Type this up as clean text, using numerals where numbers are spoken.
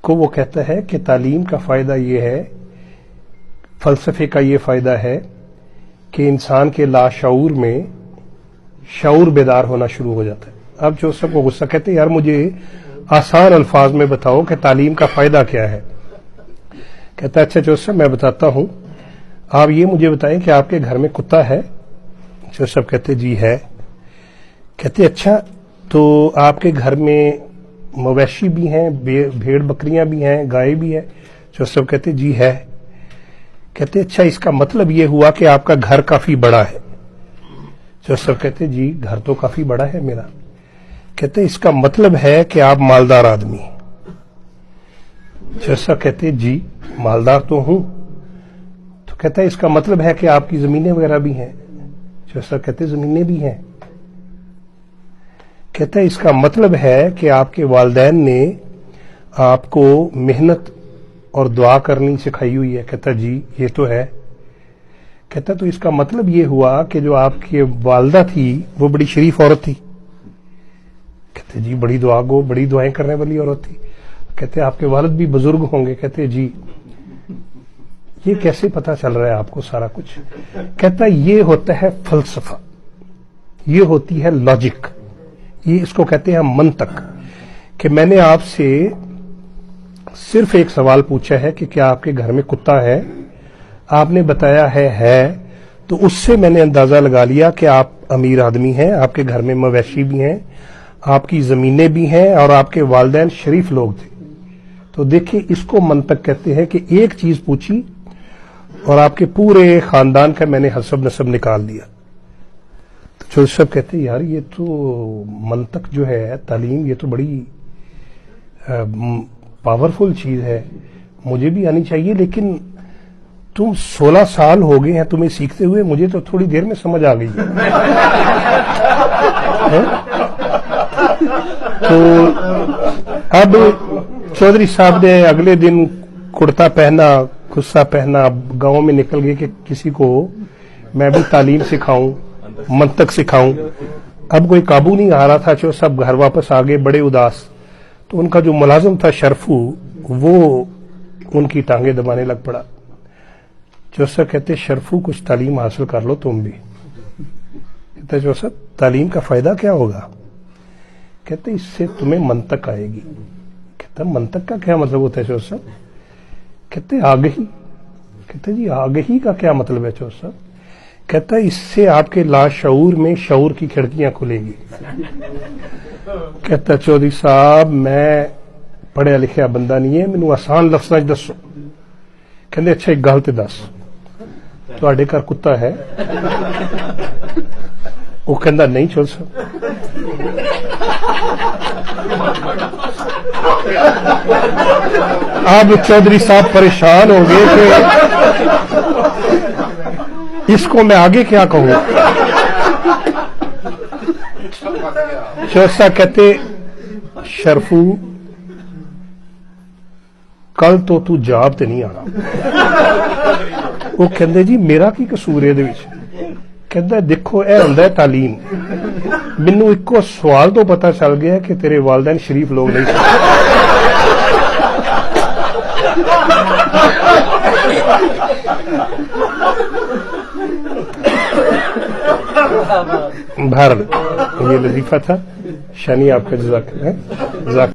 کو وہ کہتا ہے کہ تعلیم کا فائدہ یہ ہے، فلسفے کا یہ فائدہ ہے کہ انسان کے لاشعور میں شعور بیدار ہونا شروع ہو جاتا ہے۔ اب جو سب کو غصہ کہتے ہیں یار مجھے آسان الفاظ میں بتاؤ کہ تعلیم کا فائدہ کیا ہے۔ کہتا ہے اچھا جوسف میں بتاتا ہوں، آپ یہ مجھے بتائیں کہ آپ کے گھر میں کتا ہے؟ جوسف کہتے جی ہے۔ کہتے اچھا تو آپ کے گھر میں مویشی بھی ہیں، بھیڑ بکریاں بھی ہیں، گائے بھی ہے؟ جوسف کہتے جی ہے۔ کہتے اچھا اس کا مطلب یہ ہوا کہ آپ کا گھر کافی بڑا ہے؟ جوسف کہتے جی گھر تو کافی بڑا ہے میرا۔ کہتے اس کا مطلب ہے کہ آپ مالدار آدمی ہیں؟ جوسف کہتے جی مالدار تو ہوں۔ تو کہتا ہے اس کا مطلب ہے کہ آپ کی زمینیں وغیرہ بھی ہیں؟ جوسف کہتے زمینیں بھی ہیں۔ کہتا ہے اس کا مطلب ہے کہ آپ کے والدین نے آپ کو محنت اور دعا کرنی سکھائی ہوئی ہے؟ کہتا جی یہ تو ہے۔ کہتا تو اس کا مطلب یہ ہوا کہ جو آپ کی والدہ تھی وہ بڑی شریف عورت تھی؟ کہتے جی بڑی دعا گو، بڑی دعائیں کرنے والی عورت تھی۔ کہتے آپ کے والد بھی بزرگ ہوں گے؟ کہتے جی۔ یہ کیسے پتا چل رہا ہے آپ کو سارا کچھ؟ کہتا یہ ہوتا ہے فلسفہ، یہ ہوتی ہے لاجک، یہ اس کو کہتے ہیں منطق، کہ میں نے آپ سے صرف ایک سوال پوچھا ہے کہ کیا آپ کے گھر میں کتا ہے؟ آپ نے بتایا ہے، تو اس سے میں نے اندازہ لگا لیا کہ آپ امیر آدمی ہیں، آپ کے گھر میں مویشی بھی ہیں، آپ کی زمینیں بھی ہیں، اور آپ کے والدین شریف لوگ تھے۔ تو دیکھیں اس کو منطق کہتے ہیں کہ ایک چیز پوچھی اور آپ کے پورے خاندان کا میں نے حسب نسب نکال دیا۔ تو جوسف کہتے یار یہ تو منطق جو ہے، تعلیم، یہ تو بڑی پاورفل چیز ہے، مجھے بھی آنی چاہیے، لیکن تم 16 سال ہو گئے ہیں تمہیں سیکھتے ہوئے، مجھے تو تھوڑی دیر میں سمجھ آ گئی ہے۔ تو اب چودھری صاحب نے اگلے دن کرتا پہنا، خصہ پہنا، گاؤں میں نکل گئے کہ کسی کو میں بھی تعلیم سکھاؤں، منطق سکھاؤں۔ اب کوئی قابو نہیں آ رہا تھا، جو سب گھر واپس آ گئے بڑے اداس۔ تو ان کا جو ملازم تھا شرفو، وہ ان کی ٹانگیں دبانے لگ پڑا۔ جوسف کہتے شرفو کچھ تعلیم حاصل کر لو تم بھی۔ کہتے جوسف تعلیم کا فائدہ کیا ہوگا؟ کہتے اس سے تمہیں منطق آئے گی۔ کہتا منطق کا کیا مطلب ہوتا ہے جوسف؟ کہتے آگہی۔ کہتے جی آگہی کا کیا مطلب ہے جوسف؟ کہتا اس سے آپ کے لاشعور میں شعور کی کھڑکیاں کھلے گی۔ کہتا چودھری صاحب میں پڑھیا لکھیا بندہ نہیں ہے، مینوں آسان لفظاں وچ دسو۔ کہندے اچھا ایک گل تے دس، تواڈے گھر کتا ہے؟ وہ کہندا نہیں جوسف۔ اب چودھری صاحب پریشان ہو گئے کہ اس کو میں آگے کیا کہوں۔ جوسف کہتے شرفو کل تو جاب تے نہیں آنا۔ وہ کہندے جی میرا کی قصور ہے دے وچ؟ کہندا دیکھو اے ہوندا ہے تعلیم، مینوں ایکو سوال تو پتہ چل گیا کہ تیرے والدین شریف لوگ نہیں سن۔ بہرحال یہ لطیفہ تھا، شانی آپ کا جزاک اللہ۔